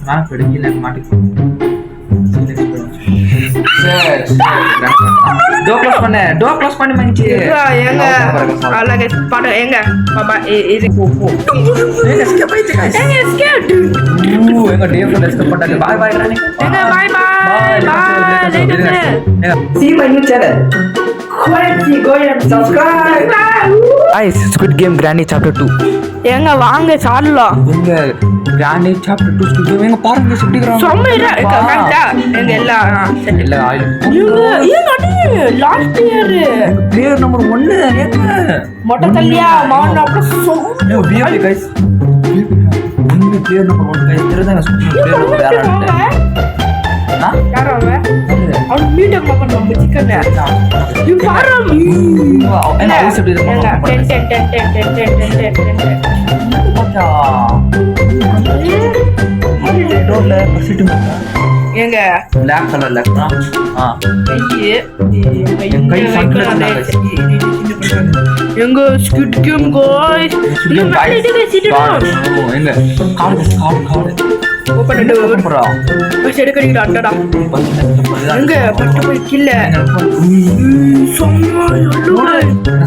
நான் கீழே மாட்டிக்கோ. Door close பண்ணி மங்கி. ஏங்க அழகா பாடு ஏங்க பாபா இது போ. ஏங்க ஸ்கேப் ஆயிடுச்சு गाइस. ஏங்க ஸ்கேப். ஏங்க டேவிட் எஸ்கேப் பண்ணாங்க. Bye bye Rani. ஏங்க bye bye. See my new channel. Quietly go and Subscribe. Guys, Squid Game Granny Chapter 2. ஏங்க வாங்க சாடலாம். எங்க Granny Chapter 2 Squid Game எங்க பாருங்க சுட்டிக்குறாங்க. சொம்மேரா கரெக்ட்டா எங்க எல்லாம் செட் இல்ல ஆயில். ஏங்க அடி லாஸ்ட் இயர் பிளேயர் நம்பர் 1 ஏங்க மொட்டை தள்ளியா மான் அப்புறம் ஏ VIP गाइस. ஒன்னு பிளேயர் நம்பர் 1 गाइस தெரியுதாங்க சுட்டிக்குறாங்க பிளேயர் யாரான்னு. யாரோ அவன் மீட்டிங் ஓபன் பண்ண சிக்கன் யூ பாரு என்ன ஐஸ் எப்படி இருக்கு 10 மச்சா இது டோர்ல பசிட்டு மச்சா ஏங்க black கலர்ல இருக்கா கை ஃபன்ல எங்க ஸ்குட் கேம் गाइस இல்ல மேல இது சிட்டிடோம் எங்க கார்டு ஓபன் பண்ணு ப்ரோ பஸ் எடுக்கறீங்க அட்டடா எங்க பட்டு போய் கில்ல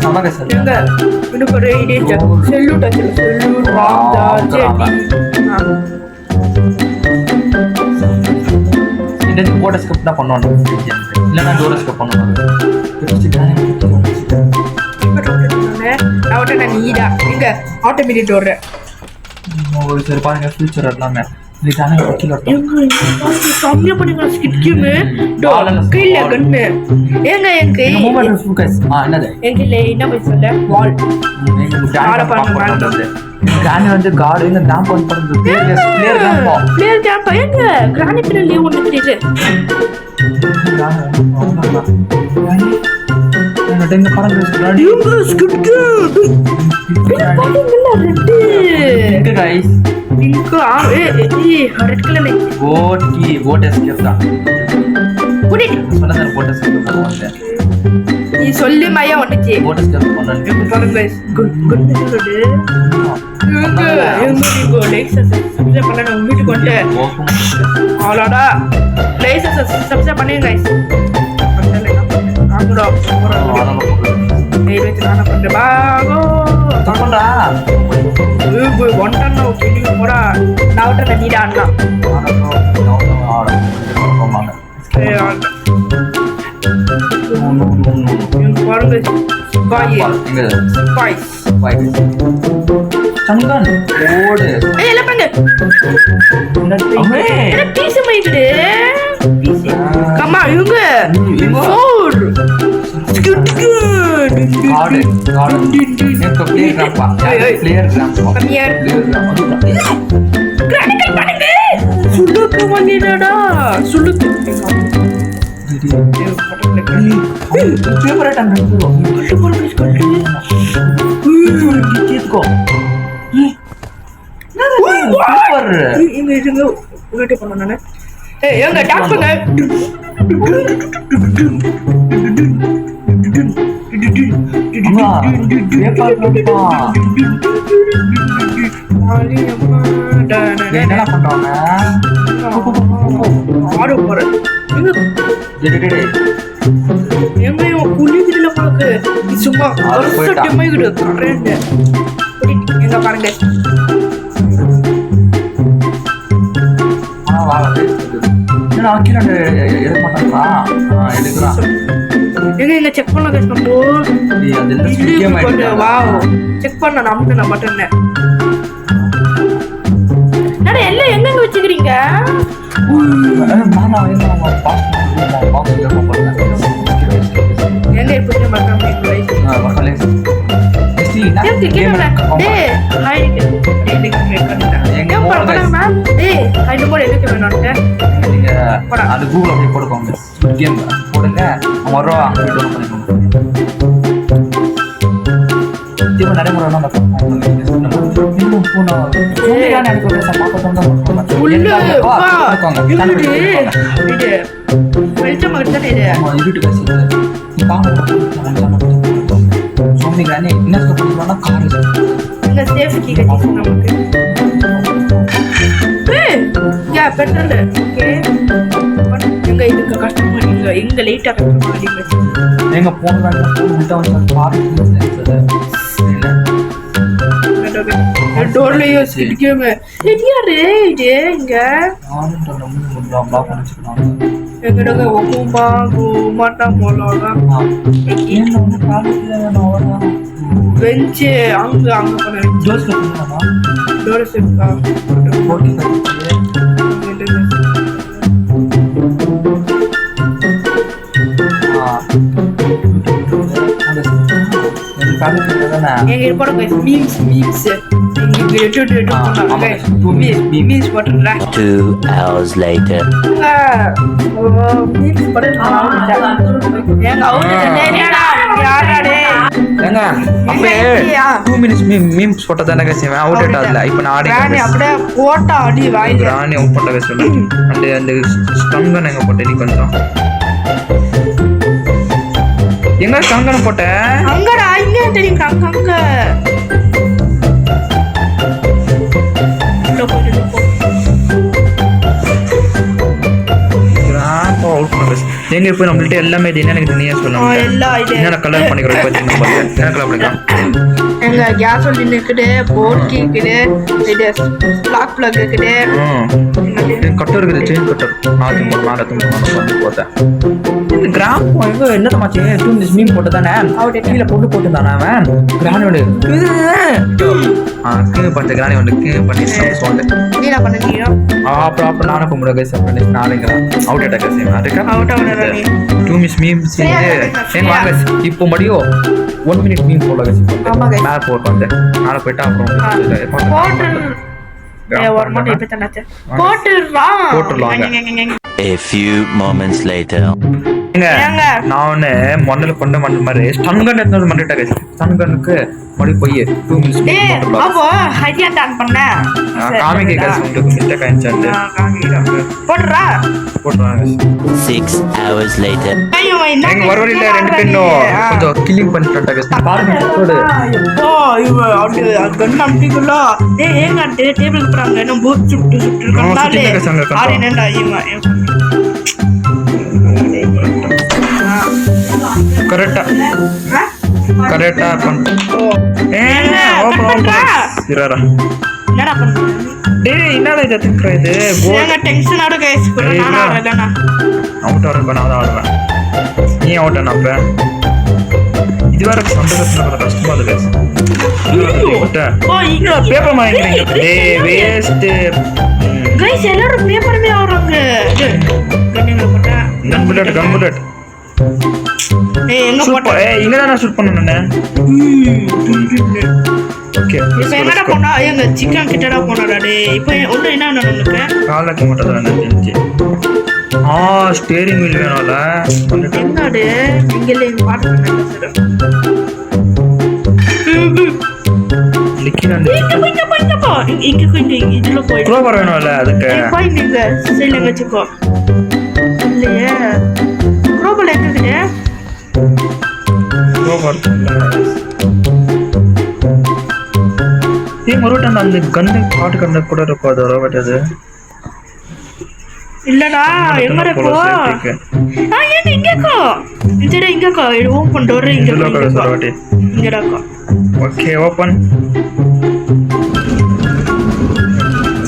சமாக சார் எங்க இன்னும் ஒரு ஐடியா செல்லுட் ராம்தா ஜெடி இந்த போட்டோ ஸ்கிப் தான் பண்ணனும் இல்லனா டோர் ஸ்கிப் பண்ணனும் நான் நீடா எங்க ஆட்டோமேட்டிக் டோர் ஒரு சரி பாருங்க ஃபியூச்சர் எல்லாமே இது தானே வக்கீல் எங்க சாமியா பண்ணுங்க ஸ்கிட் கேம் டோர் கையில கண்ணு ஏங்க எங்க மூமெண்ட் ஃபோக்கஸ் என்னது எங்க இல்ல என்ன போய் சொல்ல வால் ஆட பண்ணுங்க கிரானி வந்து கார்டு இந்த டேம்ப் ஆன் பண்ணுது பிளேயர் டேம்ப் எங்க கிரானி பிளேயர் ஒன்னு தெரியுது எங்க பாருங்க ஸ்கிட் கேம் பாத்தீங்களா ரெட் எங்க guys pink red colour vote escape தான் புடி சொன்னதா vote escape பண்ணுவாங்க நீ சொல்லி மயா வந்துச்சு vote escape பண்ணனும் பாருங்க குட் மெத்தட் எங்க நீங்க லைக் சப்ஸ்கிரைப் பண்ணனும் உங்க வீட்டுக்கு வந்து ஆளாடா லைக் சப்ஸ்கிரைப் பண்ணுங்க गाइस ஆங்கடா ஏய் நானா பண்றேன் பாகோ தரண்டா போய் ஒண்டன்னா கிளி போடா நாவட்ட நீடா அண்ணா ஏய் ஆளு பாருங்க பாய் பாய் சங்கன் ஓடு ஏய் எல்லாம் பண்ணு என்ன பீஸ் மைக்குடு பீஸ் கம்மா இவங்க 4 ஸ்கிட் குட் கார்டு எனக்கு பிளேயர் கிராம்ப்பா கம்மியார் கிரானிக்கல் பண்ணுங்க சுடுக்கு வந்திடடா சுடுக்கு ஃபேவரட் அந்த கேட்கோ சூப்பர் இங்க இருங்க வெயிட் பண்ணனும் நானே ஏய் எங்க டாப் பண்ணு அம்மா பேப்பர் லம்பா மாலி அம்மா என்னடா பண்றாங்க ஆறு போற எங்க புலிதில போறது சும்மா ஒரு டைம் கிட்ட கரெண்ட் எங்க பாருங்க என்ன ஆக்கில எடுக்க மாட்டாங்களா எடுக்கலாம் எங்க செக் பண்ணலாம் गाइस நம்ம வாவ் செக் பண்ண நம்ம பட்டன் அட எல்லாம் எங்க வச்சிக்கிறீங்க நானா என்ன பாக்ஸ் எங்க இப்படி பட்டன் गाइस மக்களே டேய் ஹாய் டேய் எங்க பண்றமா டேய் ஹாய் நம்பர் எதுக்கு வேணும்னு நீங்க அது கூகுள் அப்படியே போடுங்க கேம் போடுங்க வரோம் அங்க டவுன்லோட் பண்ணிக்கோங்க இப்போ நடைமுறை நம்ம இன்னும் போனா சூரியகான எனக்கு ஒரு சமாப்பத்தம் உள்ள வா இது வெளிச்சம் மட்டும் இது வீட்டு பேசி சோமிகானே என்ன சொல்லுவானா கார் இந்த சேஃப்டி கட்டி நமக்கு ஏய் யா பெட்ரோல் ஓகே எங்க இதுக்கு கஷ்டமா எங்க லேட்டா கஷ்டமா அடிப்பேன் எங்க போனதாங்க விட்டா வந்து பார்த்து டோர்ல யூஸ் கிடிக்குமே இது இது இங்க எங்கடங்க ஒக்கும்பா குமாட்டா மோலோடா பெஞ்ச் அங்க பண்ண டோர் செட்டா எங்க இருப்போட மீம்ஸ் மீம்ஸ் போட்டுறா 2 hours later. மீம்ஸ் போட்டு எங்க அவுட்டடா யாரடே ஏங்க அப்படியே 2 minutes மீம்ஸ் போட்டா தானே செய்வேன் அவுட் ஆடல இப்போ நான் ஆடி ராணி அப்படியே போட்டா அடி வாயில ராணி ஓபன் பண்ண சொல்லுங்க அந்த ஸ்டங்கன் எங்க போட்டே நீ கொஞ்சம் எங்க ஸ்டங்கன் போட்ட அங்கடா இங்க தெரியும் அங்க எங்க போய் நம்மள்ட்ட எல்லாமே இது எனக்கு தனியா சொல்லணும் எல்லா என்ன கலர் பண்ணிக்கிறோம் பாத்தீங்கன்னா என்ன கலர் பண்ணிக்கலாம் எங்க கேசோலின் இருக்குது போர்க்கி இருக்குது இது ஸ்பார்க் பிளக் இருக்குது கட்டர் இருக்குது செயின் கட்டர் நாலு போட்டேன் இந்த கிராம் எங்க என்ன தமாச்சு 2 minutes மீம் போட்டு தானே கீழே போட்டு தானே அவன் கிரானோடு பண்ண கிரானி வந்து பண்ணி சொன்னேன் நீ என்ன பண்ணீங்க அப்புறம் நானும் கும்பிட கைஸ் பண்ணி நாளைக்கு அவுட் அட்டாக் செய்வேன் அதுக்கு அவுட் ஆவற நீ 2 minutes மீம்ஸ் ஏன் வாங்க இப்போ மடியோ 1 minute மீம் போல கைஸ் மேல போட்டு வந்து நாளை போய்ட்டா அப்புறம் போட்டுறலாம் A few moments later. நான் மண்ணில் கொண்ட மண் மாதிரி ஸ்டன்கன் எடுத்து மண்டிட்டா ஸ்டன்கனுக்கு மறுபடி போய் 2 minutes காமிக்க மிஸ்டேக் ஆயிடுச்சு போட்டுறாங்க 6 hours later. எங்க வரவழியில 2 பெண்ணும் கொஞ்சம் கில்லிங் பண்ணிட்டு பாருங்க கரெக்டா கரெக்டா என்னடா இதை திக்கிற இது அவுட் ஆடுறப்ப நான் தான் ஆடுவேன் நீ அவுட் ஆன அப்ப இது வேற சந்தோஷத்துல கஷ்டமா இருக்கு பேப்பர் வாங்கிக்கிறீங்க வேஸ்ட் எல்லாரும் பேப்பருமே ஆடுறாங்க கன் புல்லட் எங்க போட்ட இங்க தான் ஷூட் பண்ணனும் ஓகே இப்போ என்னடா போனா எங்க சிக்கன் கிட்டடா போனடா டேய் இப்போ ஒண்ணு என்ன நடந்துருக்கு காலக்கு மட்டும் தான் நினைச்சு ஸ்டீரிங் வீல் வேணும்ல என்னடா இங்கல இந்த பாட்டு பண்ணல லிக்கின் அந்த இங்க கொஞ்சம் இதுல போய் க்ளோவர் வேணும்ல அதுக்கு போய் நீங்க சைடுல வெச்சுக்கோ இல்லையே க்ளோவர் எங்க இருக்கு க்ளோவர் மறுபடியும் அந்த கண்ணு பாட்டு கண்ணு கூட இருக்கும் அது வரவிட்டது இல்லடா எங்க இருக்கோ ஏன் இங்கக்கோ இந்தடா இங்கக்கோ ஓபன் டோர் இங்கடா ஓகே ஓபன்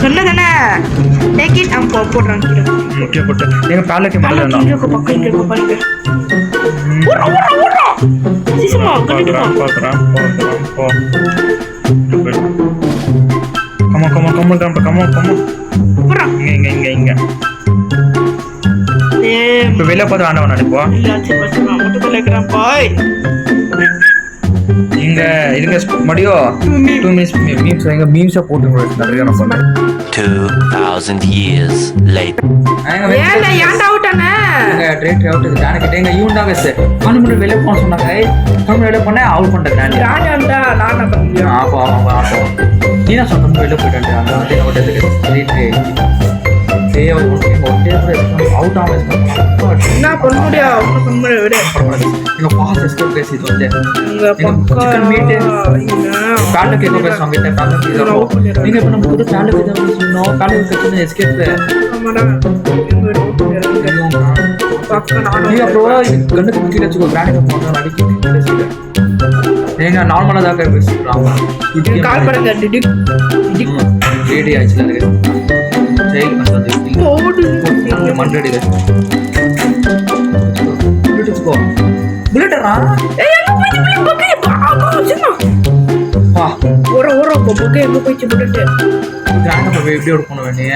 சொன்னதானே டேக் இட் அம் போடுறான் ஓகே போட்டு நீங்க பாலக்கு மேல இங்கக்கோ பக்கம் இங்கக்கோ பாருங்க ஓரா சிசுமா கண்டிப்பா பாக்குறேன் போ come on போறா இங்க இப்ப வெளிய போய் ஆண்டவன் நினைப்போ இல்லாச்சி பச்சமா முட்டு தலைக்கறான் பாய் இங்க இருங்க மடியோ 2 minutes மீம்ஸ் எங்க மீம்ஸ் போட்டு நிறைய நான் பண்ணேன் 2000 years later. ஏல ஏன்டா அவுட்டானே எங்க ட்ரேட் அவுட் இது தான கிட்ட எங்க யூண்டா வெஸ் கண்ணு முடி வெளிய போன சொன்னாங்க கண்ணு வெளிய போனே அவுட் பண்ணிட்டேன் ராணியாண்டா நான் பண்ணேன் ஆப்போ நீனா சொன்ன வெளிய போயிட்டேன் அந்த வந்து அவுட் எடுத்து ட்ரேட் டேய் ஒட்டே அவுட் ஆவஸ் என்ன பண்ண முடியும் விட எங்க பாஸ் எஸ்கேப் பேசி வந்து எங்க சிக்கன் மீட் கால்ல கேக்க பேசுவாங்க கிட்ட கால்ல நீங்க இப்ப நம்ம புது கால்ல கேக்க சொன்னோம் கால்ல கேக்க எஸ்கேப் ஆமாடா எங்க இருக்கு பக்கம் நானும் நீ அப்புறம் கண்ணுக்கு கீழே வச்சுக்கோ கிராண்டில் போனால் அடிக்க ஏங்க நார்மலாக தான் பேசுகிறாங்க கால் பண்ணுங்க டிடிக் ரேடி ஆயிடுச்சு அதுக்கு ஜெயில் பண்ணுறது ஓடு மண்டடி வச்சுக்கோ புல்லட்டரா ஏய் எங்க போய் பக்கே பாப்பா சின்ன வா ஓர பக்கே எங்க போய் புல்லட் கிராண்டாக போய் எப்படி எடுக்கணும் வேண்டிய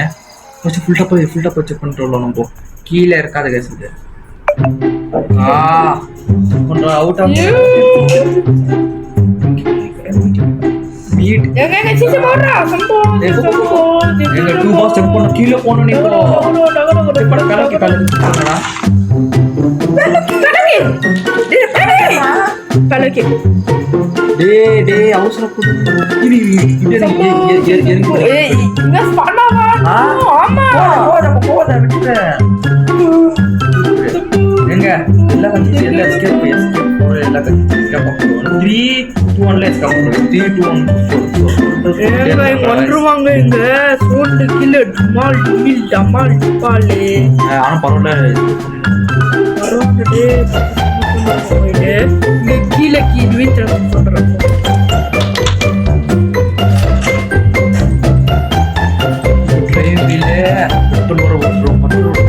கொஞ்சம் ஃபுல்டாக போய் செக் பண்ணிட்டு வரலாம் நம்ம கீழே இருக்காது கேஸ் இது கொஞ்சம் அவுட் ஆஃப் மீட் எங்க சீசி போடுறா சம்போ எங்க 2 பாஸ் செக் பண்ண கீழே போணும் நீ இப்போ கலக்கி போங்கடா கலக்கி டேய் அவசரப்படு இது ஏய் இங்க ஸ்பானாவா ஆமா போத விட்டு எங்க எல்லா கட்சி எல்லா எஸ்கேப் எல்லா கட்சி எஸ்கேப் பண்ணுவோம் 3 2 1 ல எஸ்கேப் பண்ணுவோம் 3 2 1 ஏங்க வந்துருவாங்க இங்க சோண்டு கில்ல டமால் டிமில் டமால் டிபாலே ஆனா பரவாயில்ல பரவாயில்லை இங்க கீழே கீழே சொல்றேன் ட்ரெயின் வீல பெட்ரோல் ஊற்றுறோம் பெட்ரோல்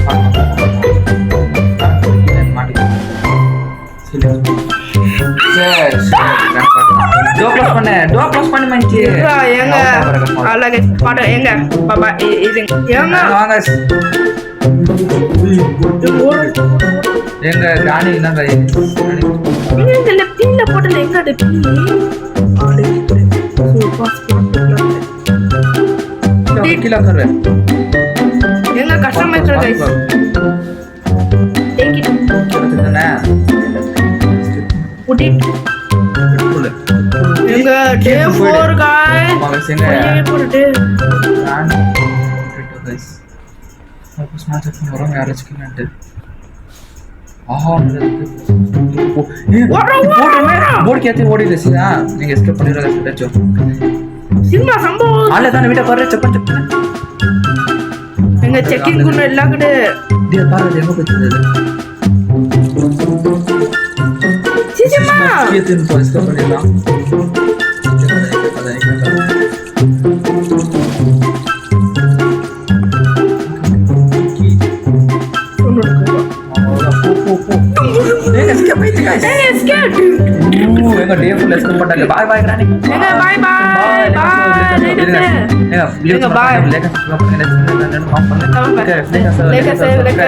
டோர் க்ளோஸ் பண்ணு மஞ்சி ஏங்க அழகே பாட ஏங்க பாபா இது ஏங்க வாங்க எங்க ராணி என்னங்க இந்த லெஃப்ட்ல போட்டல எங்க அது பீ ஆடு சூப்பர் ஸ்பாட் கீழே கரு எங்க கஸ்டமைஸ் गाइस டேக் இட் தானே புட் இட் எங்க டே 4 गाइस ஆமா எங்க போடு ராணி गाइस அப்போ ஸ்மார்ட் ஃபோன் வரோம் யாராச்சும் கிட்ட ஆஹா போர்டு கேத்து ஓடிது சீனா நீங்க எஸ்கேப் பண்ணிடுறதா சொல்லிச்சோ சினிமா சம்பவம் ஆளே தான வீட்டை பாரு செக் பண்ணு எங்க செக்கிங் குள்ள எல்லாம் கிட்ட டே பாரு எங்க போச்சு சினிமா கேத்து போய் எஸ்கேப் பண்ணிடலாம் எங்க டே ஃபுல் எஸ்கேப் பண்ணாங்க பை பை ராணி எங்க பை பை எங்க பை லேக்க பண்ணு லேக்க